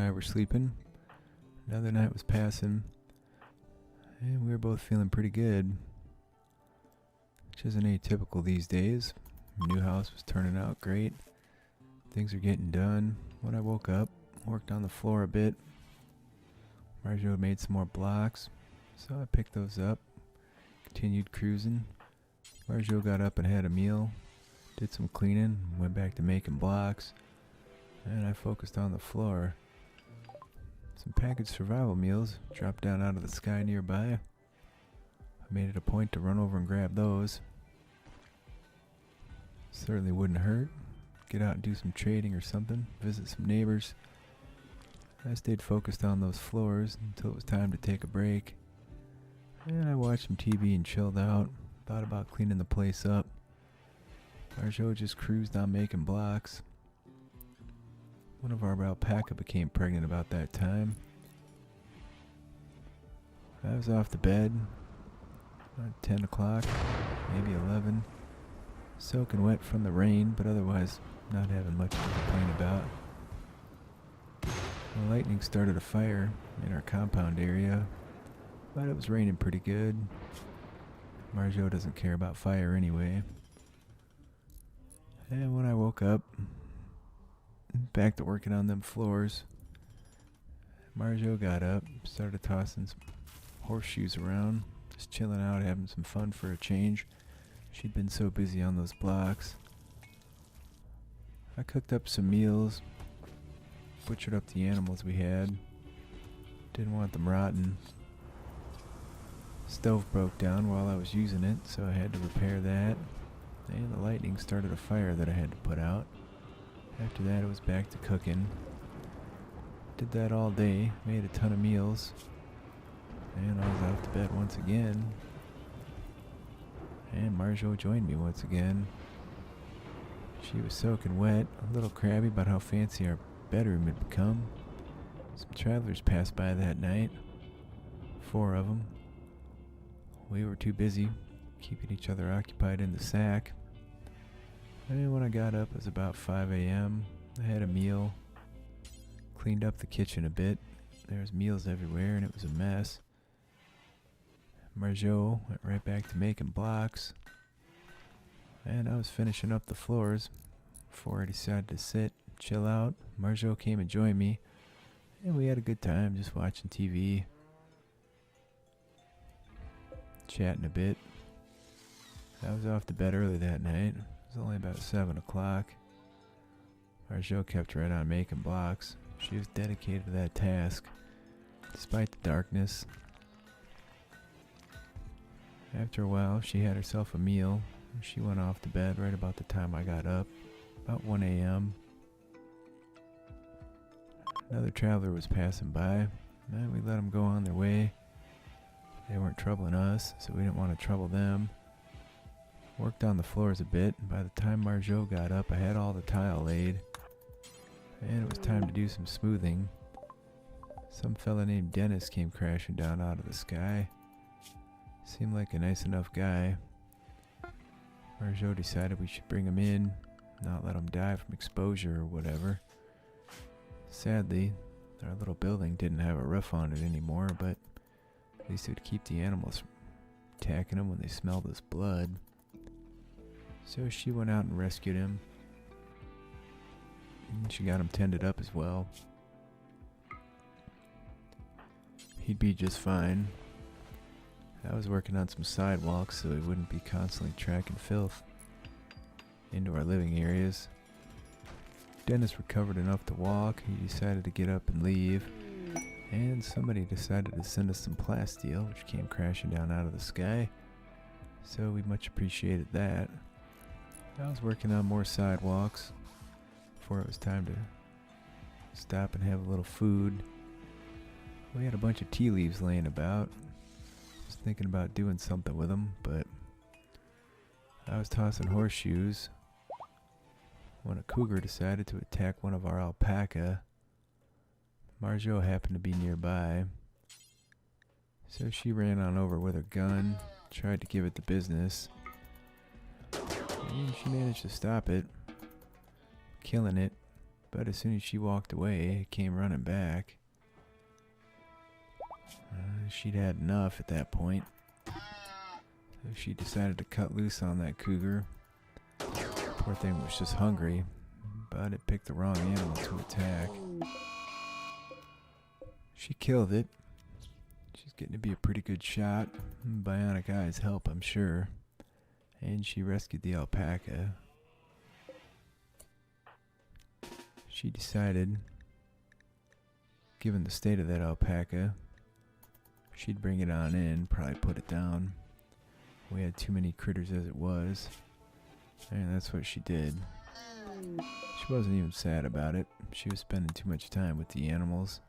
I were sleeping. Another night was passing, and we were both feeling pretty good, which isn't atypical these days. New house was turning out great. Things are getting done. When I woke up, worked on the floor a bit. Marjot made some more blocks, so I picked those up, continued cruising. Marjot got up and had a meal, did some cleaning, went back to making blocks, and I focused on the floor. Some packaged survival meals dropped down out of the sky nearby. I made it a point to run over and grab those. Certainly wouldn't hurt. Get out and do some trading or something, visit some neighbors. I stayed focused on those floors until it was time to take a break. And I watched some TV and chilled out. Thought about cleaning the place up. Marjot just cruised on making blocks. One of our alpaca became pregnant about that time. I was off to bed at 10 o'clock, maybe 11. Soaking wet from the rain, but otherwise not having much to complain about. The lightning started a fire in our compound area, but it was raining pretty good. Marjot doesn't care about fire anyway. And when I woke up, back to working on them floors, Marjot got up, started tossing some horseshoes around, just chilling out, having some fun for a change. She'd been so busy on those blocks. I cooked up some meals, butchered up the animals we had. Didn't want them rotten. Stove broke down while I was using it, so I had to repair that. And the lightning started a fire that I had to put out. After that, it was back to cooking. Did that all day, made a ton of meals. And I was off to bed once again. And Marjot joined me once again. She was soaking wet, a little crabby about how fancy our bedroom had become. Some travelers passed by that night. 4 of them. We were too busy keeping each other occupied in the sack. And when I got up, it was about 5 a.m. I had a meal, cleaned up the kitchen a bit. There was meals everywhere and it was a mess. Marjot went right back to making blocks. And I was finishing up the floors before I decided to sit, chill out. Marjot came and joined me, and we had a good time just watching TV, chatting a bit. I was off to bed early that night. It was only about 7 o'clock. Marjot kept right on making blocks. She was dedicated to that task, despite the darkness. After a while, she had herself a meal. She went off to bed right about the time I got up, about 1 a.m. Another traveler was passing by, and we let them go on their way. They weren't troubling us, so we didn't want to trouble them. Worked on the floors a bit, and by the time Marjot got up, I had all the tile laid. And it was time to do some smoothing. Some fella named Dennis came crashing down out of the sky. Seemed like a nice enough guy. Marjot decided we should bring him in, not let him die from exposure or whatever. Sadly, our little building didn't have a roof on it anymore, but at least it would keep the animals from attacking him when they smelled his blood. So she went out and rescued him. And she got him tended up as well. He'd be just fine. I was working on some sidewalks so he wouldn't be constantly tracking filth into our living areas. Dennis recovered enough to walk. He decided to get up and leave. And somebody decided to send us some plasteel, which came crashing down out of the sky. So we much appreciated that. I was working on more sidewalks before it was time to stop and have a little food. We had a bunch of tea leaves laying about. I was thinking about doing something with them, but I was tossing horseshoes when a cougar decided to attack one of our alpaca. Marjot happened to be nearby, so she ran on over with her gun, tried to give it the business, and she managed to stop it, killing it, But as soon as she walked away, it came running back. She'd had enough at that point. So she decided to cut loose on that cougar. Poor thing was just hungry, but it picked the wrong animal to attack. She killed it. She's getting to be a pretty good shot. Bionic Eye's help, I'm sure. And she rescued the alpaca. She decided, given the state of that alpaca, she'd bring it on in, probably put it down. We had too many critters as it was, and that's what she did. She wasn't even sad about it. She was spending too much time with the animals.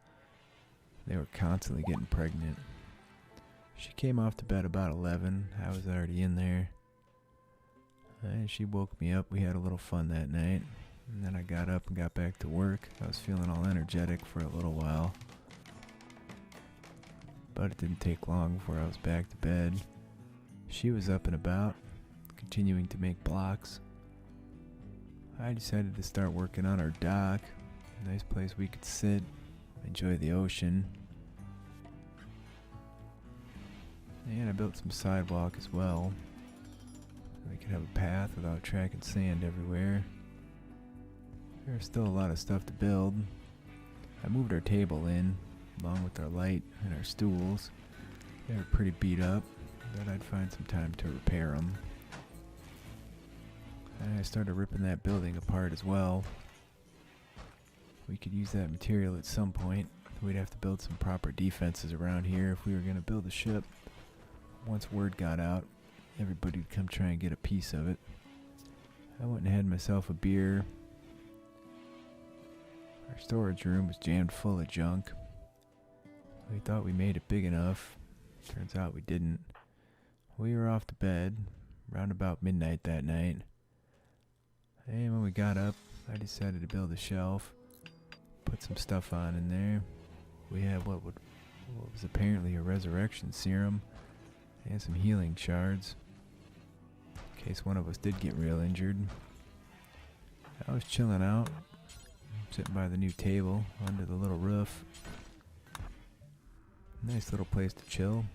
They were constantly getting pregnant. She came off to bed about 11. I was already in there. And she woke me up. We had a little fun that night. And then I got up and got back to work. I was feeling all energetic for a little while. But it didn't take long before I was back to bed. She was up and about, continuing to make blocks. I decided to start working on our dock. A nice place we could sit, enjoy the ocean. And I built some sidewalk as well. So we could have a path without tracking sand everywhere. There's still a lot of stuff to build. I moved our table in, along with our light and our stools. They were pretty beat up, but I'd find some time to repair them. And I started ripping that building apart as well. We could use that material at some point. We'd have to build some proper defenses around here if we were going to build a ship. Once word got out, everybody would come try and get a piece of it. I went and had myself a beer. Our storage room was jammed full of junk. We thought we made it big enough. Turns out we didn't. We were off to bed around about midnight that night. And when we got up, I decided to build a shelf. Put some stuff on in there. We had what was apparently a resurrection serum and some healing shards in case one of us did get real injured. I was chilling out, sitting by the new table under the little roof. Nice little place to chill,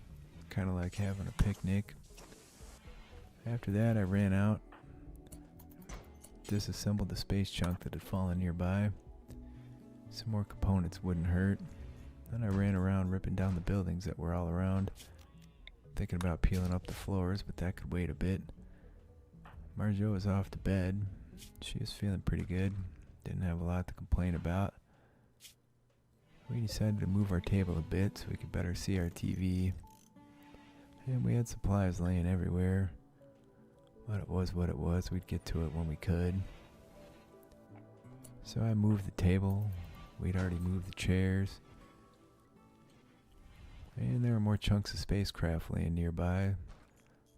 kind of like having a picnic. After that, I ran out, disassembled the space chunk that had fallen nearby. Some more components wouldn't hurt. Then I ran around ripping down the buildings that were all around, thinking about peeling up the floors, but that could wait a bit. Marjot was off to bed. She was feeling pretty good. Didn't have a lot to complain about. We decided to move our table a bit so we could better see our TV. And we had supplies laying everywhere. But it was what it was. We'd get to it when we could. So I moved the table. We'd already moved the chairs. And there were more chunks of spacecraft laying nearby,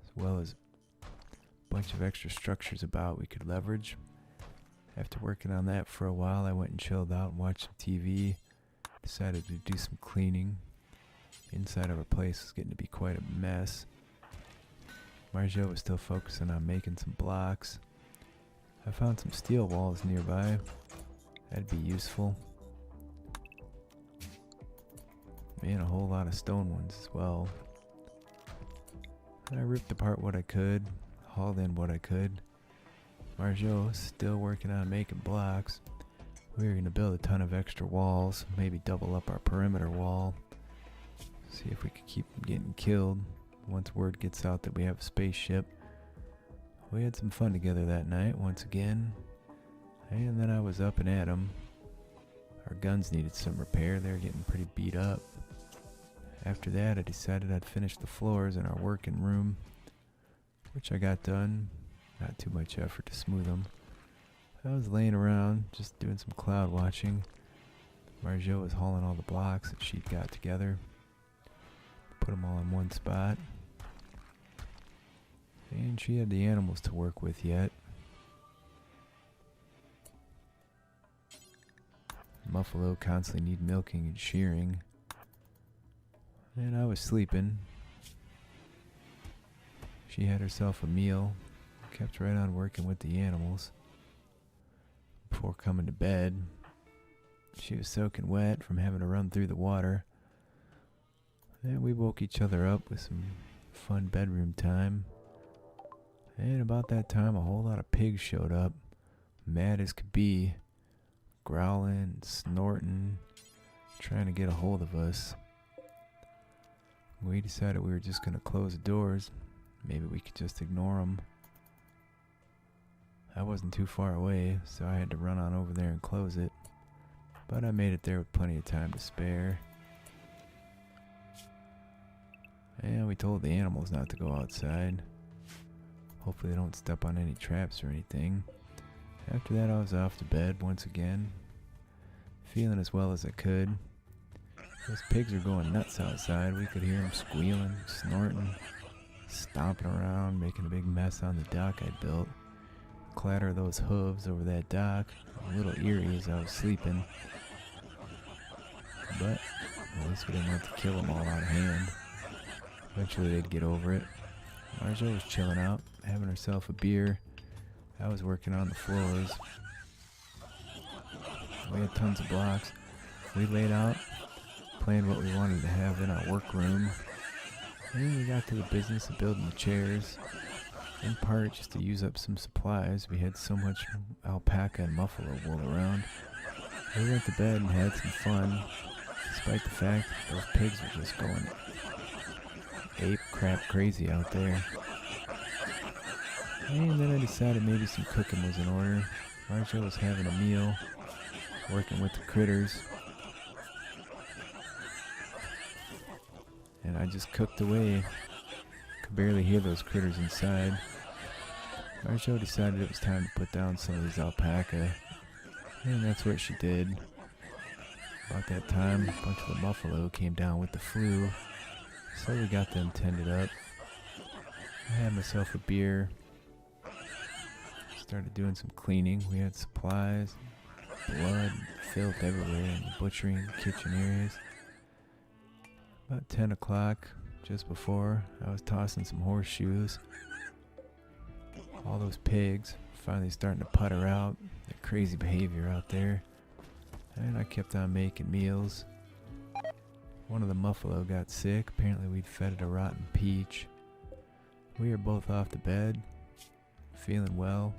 as well as a bunch of extra structures about we could leverage. After working on that for a while, I went and chilled out and watched some TV. Decided to do some cleaning. Inside of our place was getting to be quite a mess. Marjot was still focusing on making some blocks. I found some steel walls nearby. That'd be useful. And a whole lot of stone ones as well. I ripped apart what I could, hauled in what I could. Marjot was still working on making blocks. We were going to build a ton of extra walls, maybe double up our perimeter wall. See if we could keep them getting killed once word gets out that we have a spaceship. We had some fun together that night once again. And then I was up and at 'em. Our guns needed some repair. They were getting pretty beat up. After that, I decided I'd finish the floors in our working room, which I got done. Not too much effort to smooth them. I was laying around, just doing some cloud watching. Marjot was hauling all the blocks that she'd got together. Put them all in one spot. And she had the animals to work with yet. Muffalo constantly need milking and shearing. And I was sleeping. She had herself a meal, kept right on working with the animals. Before coming to bed, She was soaking wet from having to run through the water. And we woke each other up with some fun bedroom time. And about that time, a whole lot of pigs showed up, mad as could be, growling, snorting, trying to get a hold of us. We decided we were just going to close the doors. Maybe we could just ignore them. I wasn't too far away, so I had to run on over there and close it. But I made it there with plenty of time to spare. And we told the animals not to go outside. Hopefully they don't step on any traps or anything. After that, I was off to bed once again, feeling as well as I could. Those pigs were going nuts outside. We could hear them squealing, snorting, stomping around, making a big mess on the dock I built. Clatter of those hooves over that dock, a little eerie as I was sleeping. But at least we didn't have to kill them all out of hand. Eventually they'd get over it. Marjot was chilling out, having herself a beer. I was working on the floors. We had tons of blocks. We laid out, planned what we wanted to have in our workroom. And then we got to the business of building the chairs. In part just to use up some supplies. We had so much alpaca and buffalo wool around. We went to bed and had some fun, despite the fact that those pigs were just going ape crap crazy out there. And then I decided maybe some cooking was in order. Marjot was having a meal, working with the critters. And I just cooked away. Could barely hear those critters inside. Marjot decided it was time to put down some of these alpaca. And that's what she did. About that time, a bunch of the buffalo came down with the flu. So we got them tended up. I had myself a beer. Started doing some cleaning. We had supplies, blood, filth everywhere in the butchering and kitchen areas. About 10 o'clock, just before, I was tossing some horseshoes. All those pigs finally starting to putter out. Their crazy behavior out there. And I kept on making meals. One of the buffalo got sick. Apparently we'd fed it a rotten peach. We were both off to bed, feeling well.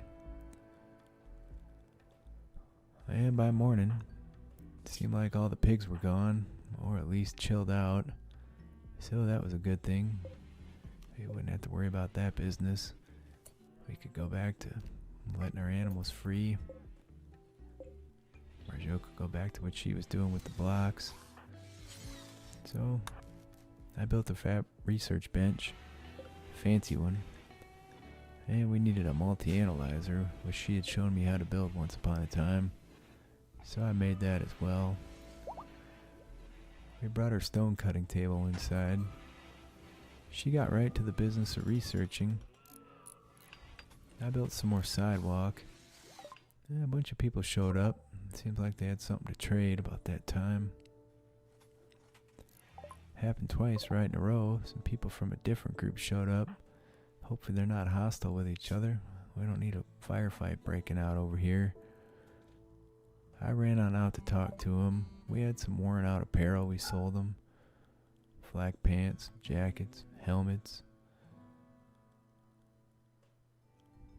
And by morning, it seemed like all the pigs were gone, or at least chilled out. So that was a good thing. We wouldn't have to worry about that business. We could go back to letting our animals free. Marjot could go back to what she was doing with the blocks. So I built a fab research bench, fancy one, and we needed a multi-analyzer, which she had shown me how to build once upon a time. So I made that as well. We brought her stone cutting table inside. She got right to the business of researching. I built some more sidewalk. A bunch of people showed up. It seems like they had something to trade about that time. Happened twice right in a row. Some people from a different group showed up. Hopefully they're not hostile with each other. We don't need a firefight breaking out over here. I ran on out to talk to them. We had some worn out apparel. We sold them. Flak pants, jackets, helmets,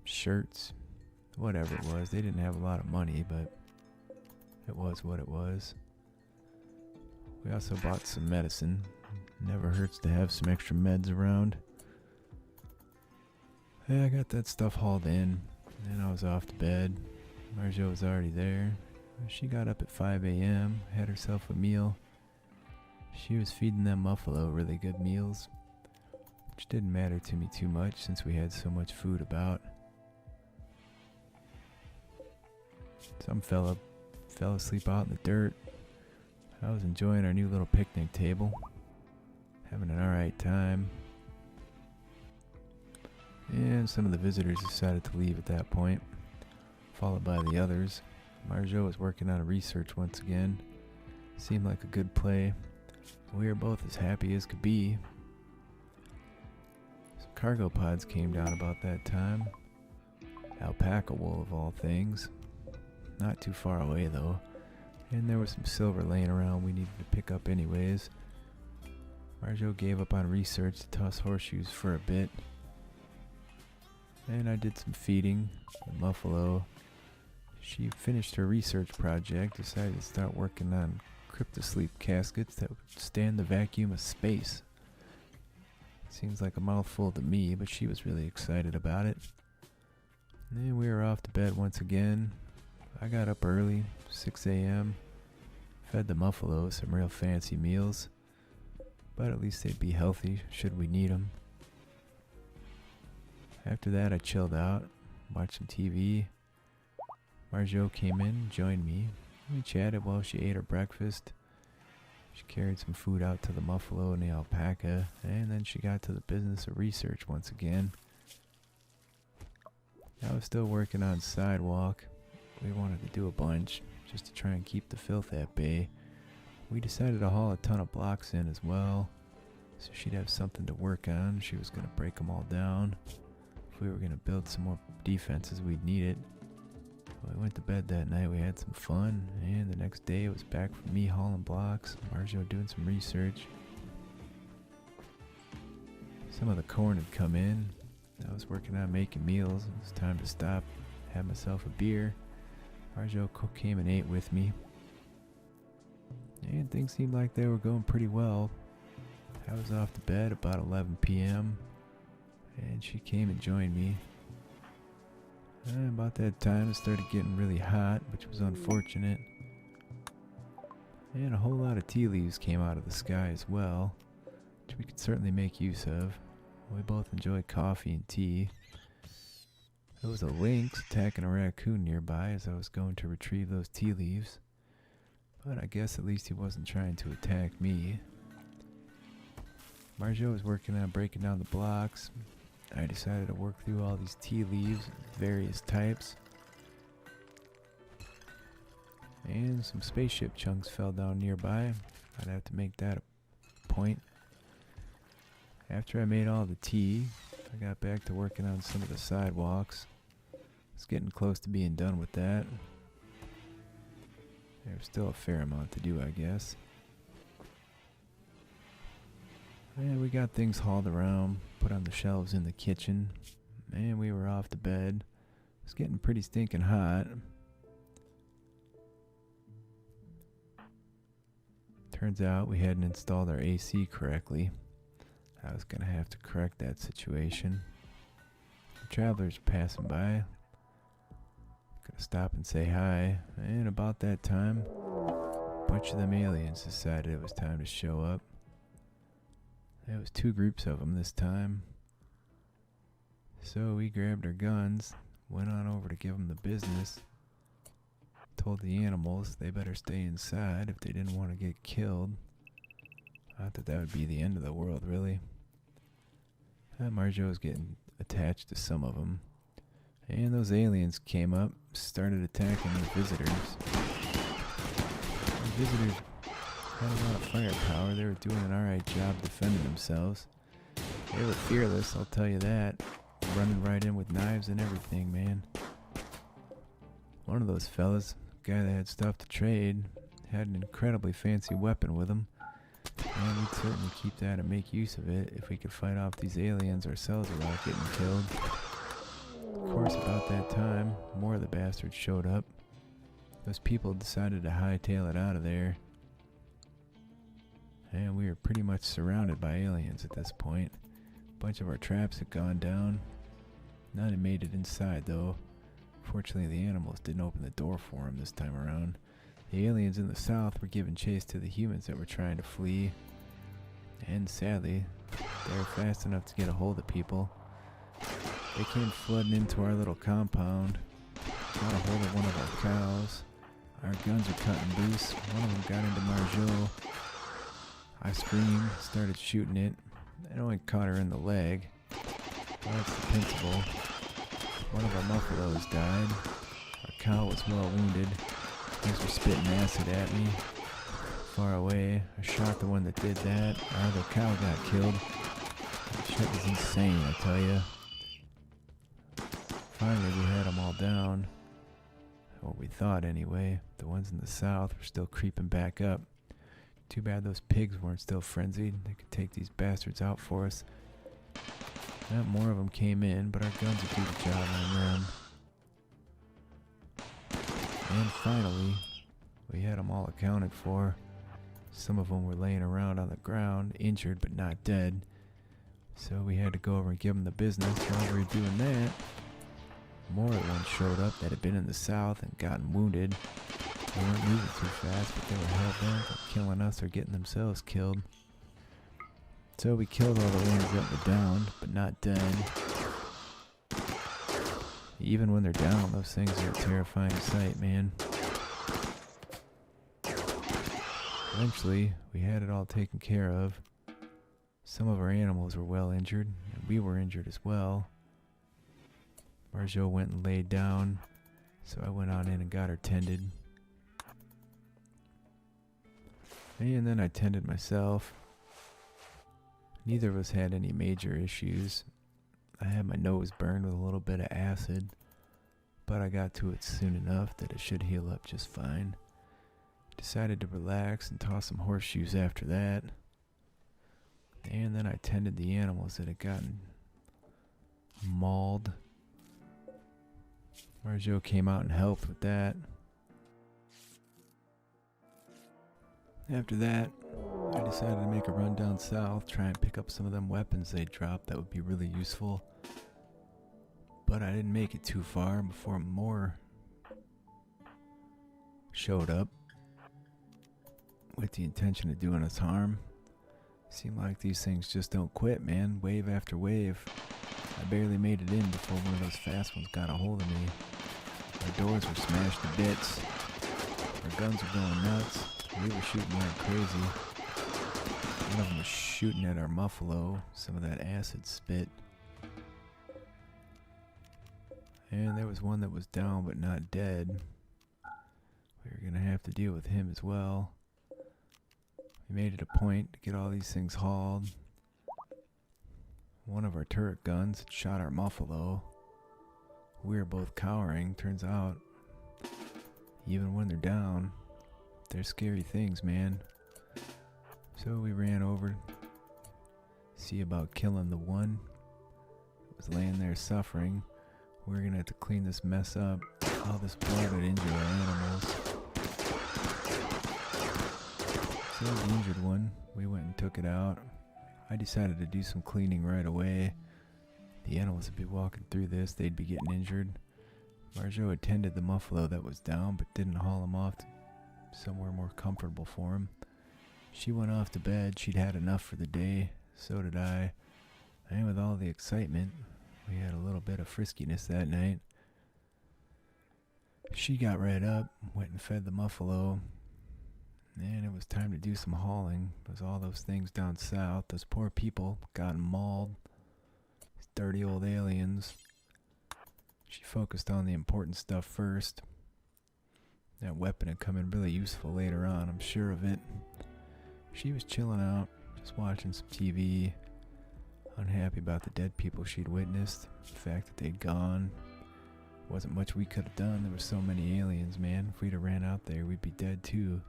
shirts, whatever it was. They didn't have a lot of money, but it was what it was. We also bought some medicine. Never hurts to have some extra meds around. Yeah, I got that stuff hauled in, and I was off to bed. Marjot was already there. She got up at 5 a.m., had herself a meal. She was feeding them buffalo really good meals, which didn't matter to me too much since we had so much food about. Some fella fell asleep out in the dirt. I was enjoying our new little picnic table, having an alright time. And some of the visitors decided to leave at that point, followed by the others. Marjot was working on a research once again. Seemed like a good play. We were both as happy as could be. Some cargo pods came down about that time. Alpaca wool of all things. Not too far away though. And there was some silver laying around we needed to pick up anyways. Marjot gave up on research to toss horseshoes for a bit. And I did some feeding. The Muffalo, she finished her research project, decided to start working on cryptosleep caskets that would stand the vacuum of space. Seems like a mouthful to me, but she was really excited about it. And then we were off to bed once again. I got up early, 6 a.m., fed the Muffalo some real fancy meals, but at least they'd be healthy should we need them. After that, I chilled out, watched some TV. Marjot came in, joined me. We chatted while she ate her breakfast. She carried some food out to the Muffalo and the alpaca, and then she got to the business of research once again. I was still working on Sidewalk. We wanted to do a bunch, just to try and keep the filth at bay. We decided to haul a ton of blocks in as well, so she'd have something to work on. She was going to break them all down. If we were going to build some more defenses, we'd need it. We went to bed that night, we had some fun, and the next day it was back for me hauling blocks, Marjot doing some research. Some of the corn had come in. I was working on making meals. It was time to stop, have myself a beer. Marjot came and ate with me. And things seemed like they were going pretty well. I was off to bed about 11 p.m. and she came and joined me. And about that time it started getting really hot, which was unfortunate. And a whole lot of tea leaves came out of the sky as well, which we could certainly make use of. We both enjoy coffee and tea. There was a lynx attacking a raccoon nearby as I was going to retrieve those tea leaves. But I guess at least he wasn't trying to attack me. Marjot was working on breaking down the blocks. I decided to work through all these tea leaves, various types. And some spaceship chunks fell down nearby. I'd have to make that a point. After I made all the tea, I got back to working on some of the sidewalks. It's getting close to being done with that. There's still a fair amount to do, I guess. And we got things hauled around, put on the shelves in the kitchen, and we were off to bed. It was getting pretty stinking hot. Turns out we hadn't installed our AC correctly. I was gonna have to correct that situation. Travelers passing by. Gonna stop and say hi, and about that time, a bunch of them aliens decided it was time to show up. There was 2 groups of them this time. So we grabbed our guns, went on over to give them the business, told the animals they better stay inside if they didn't want to get killed. I thought that would be the end of the world, really. Marjot was getting attached to some of them. And those aliens came up, started attacking the visitors. The visitors had a lot of firepower. They were doing an alright job defending themselves. They were fearless, I'll tell you that. Running right in with knives and everything, man. One of those fellas, a guy that had stuff to trade, had an incredibly fancy weapon with him. And we'd certainly keep that and make use of it if we could fight off these aliens ourselves without getting killed. Of course, about that time, more of the bastards showed up. Those people decided to hightail it out of there. And we were pretty much surrounded by aliens at this point. A bunch of our traps had gone down. None had made it inside, though. Fortunately, the animals didn't open the door for them this time around. The aliens in the south were giving chase to the humans that were trying to flee. And sadly, they were fast enough to get a hold of people. They came flooding into our little compound, got a hold of one of our cows. Our guns were cutting loose. One of them got into Marjot. I screamed, started shooting it. I only caught her in the leg. Well, that's the principle. One of our Muffalos died. Our cow was well wounded. Things were spitting acid at me. Far away, I shot the one that did that. Our other cow got killed. That shit was insane, I tell ya. Finally, we had them all down. what we thought anyway. The ones in the south were still creeping back up. Too bad those pigs weren't still frenzied. They could take these bastards out for us. Not more of them came in, but our guns would do the job on them. And finally, we had them all accounted for. Some of them were laying around on the ground, injured but not dead. So we had to go over and give them the business. While we were doing that, more ones showed up that had been in the south and gotten wounded. They weren't moving too fast, but they were hell-bent on killing us or getting themselves killed. So we killed all the ones that were down, but not dead. Even when they're down, those things are a terrifying sight, man. Eventually, we had it all taken care of. Some of our animals were well injured, and we were injured as well. Marjot went and laid down, so I went on in and got her tended. And then I tended myself. Neither of us had any major issues. I had my nose burned with a little bit of acid, but I got to it soon enough that it should heal up just fine. Decided to relax and toss some horseshoes after that. And then I tended the animals that had gotten mauled. Marjot came out and helped with that. After that, I decided to make a run down south, try and pick up some of them weapons they dropped that would be really useful. But I didn't make it too far before more showed up with the intention of doing us harm. Seemed like these things just don't quit, man. Wave after wave. I barely made it in before one of those fast ones got a hold of me. Our doors were smashed to bits. Our guns were going nuts. We were shooting like crazy. One of them was shooting at our muffalo, some of that acid spit. And there was one that was down but not dead. We were gonna have to deal with him as well. We made it a point to get all these things hauled. One of our turret guns had shot our muffalo. We were both cowering. Turns out, even when they're down, they're scary things, man. So we ran over, see about killing the one that was laying there suffering. We're gonna have to clean this mess up. All this blood would injure our animals. So the injured one, we went and took it out. I decided to do some cleaning right away. The animals would be walking through this, they'd be getting injured. Marjot attended the muffalo that was down, but didn't haul him off to somewhere more comfortable for him. She went off to bed. She'd had enough for the day. So did I. And with all the excitement, we had a little bit of friskiness that night. She got right up, went and fed the muffalo, and it was time to do some hauling. It was all those things down south. Those poor people got mauled. These dirty old aliens. She focused on the important stuff first. That weapon had come in really useful later on, I'm sure of it. She was chilling out, just watching some TV, unhappy about the dead people she'd witnessed, the fact that they'd gone. Wasn't much we could have done. There were so many aliens, man. If we'd have ran out there, we'd be dead too.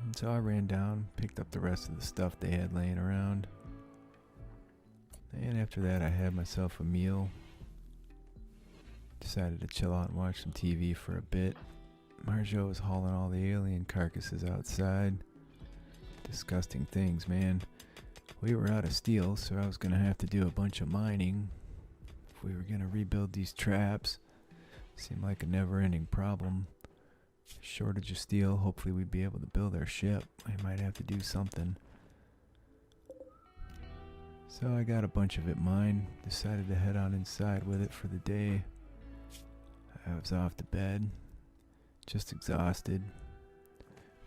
And so I ran down, picked up the rest of the stuff they had laying around. And after that, I had myself a meal. Decided to chill out and watch some TV for a bit. Marjot was hauling all the alien carcasses outside. Disgusting things, man. We were out of steel, so I was going to have to do a bunch of mining. If we were going to rebuild these traps, seemed like a never-ending problem. Shortage of steel, hopefully we'd be able to build our ship. I might have to do something. So I got a bunch of it mined, decided to head on inside with it for the day. I was off to bed, just exhausted.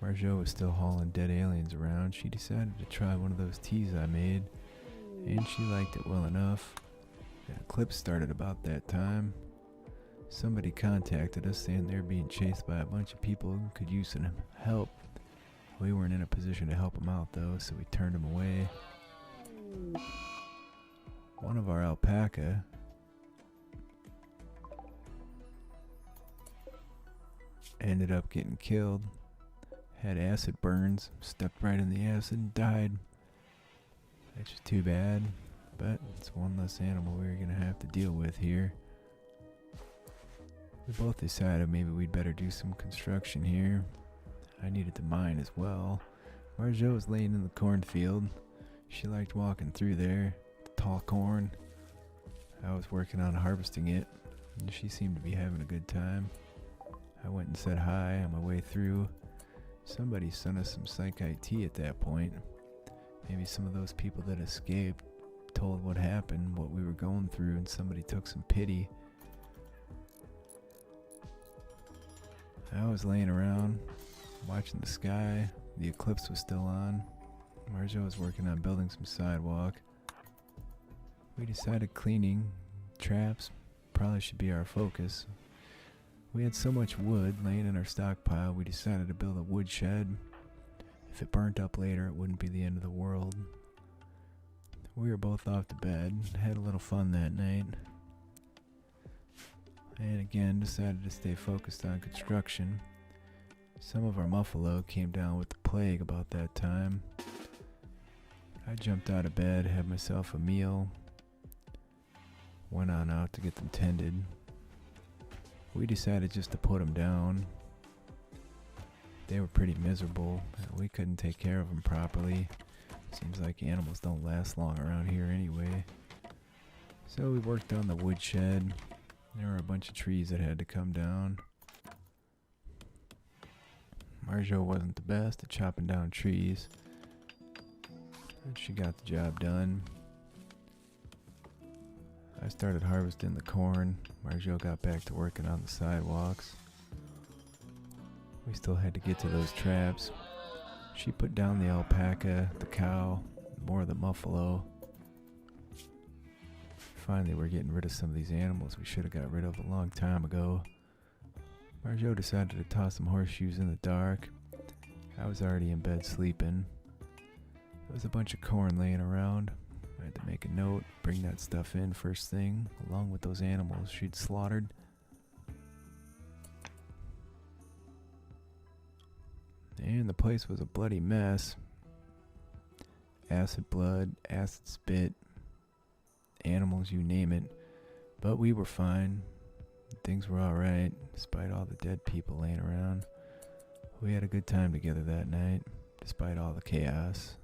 Marjot was still hauling dead aliens around. She decided to try one of those teas I made, and she liked it well enough. An eclipse started about that time. Somebody contacted us saying they were being chased by a bunch of people who could use some help. We weren't in a position to help them out though, so we turned them away. One of our alpaca Ended up getting killed. Had acid burns. Stepped right in the acid and died. That's just too bad. But it's one less animal we're going to have to deal with here. We both decided maybe we'd better do some construction here. I needed to mine as well. Marjot was laying in the cornfield. She liked walking through there. The tall corn. I was working on harvesting it, and she seemed to be having a good time. I went and said hi on my way through. Somebody sent us some psych IT at that point. Maybe some of those people that escaped told what happened, what we were going through, and somebody took some pity. I was laying around, watching the sky. The eclipse was still on. Marjot was working on building some sidewalk. We decided cleaning traps probably should be our focus. We had so much wood laying in our stockpile, we decided to build a wood shed. If it burnt up later, it wouldn't be the end of the world. We were both off to bed, had a little fun that night. And again, decided to stay focused on construction. Some of our muffalo came down with the plague about that time. I jumped out of bed, had myself a meal, went on out to get them tended. We decided just to put them down. They were pretty miserable. We couldn't take care of them properly. Seems like animals don't last long around here anyway. So we worked on the woodshed. There were a bunch of trees that had to come down. Marjot wasn't the best at chopping down trees, but she got the job done. I started harvesting the corn. Marjot got back to working on the sidewalks. We still had to get to those traps. She put down the alpaca, the cow, more of the muffalo. Finally, we're getting rid of some of these animals we should have got rid of a long time ago. Marjot decided to toss some horseshoes in the dark. I was already in bed sleeping. There was a bunch of corn laying around. I had to make a note, bring that stuff in first thing, along with those animals she'd slaughtered. And the place was a bloody mess. Acid blood, acid spit, animals, you name it. But we were fine. Things were alright, despite all the dead people laying around. We had a good time together that night, despite all the chaos.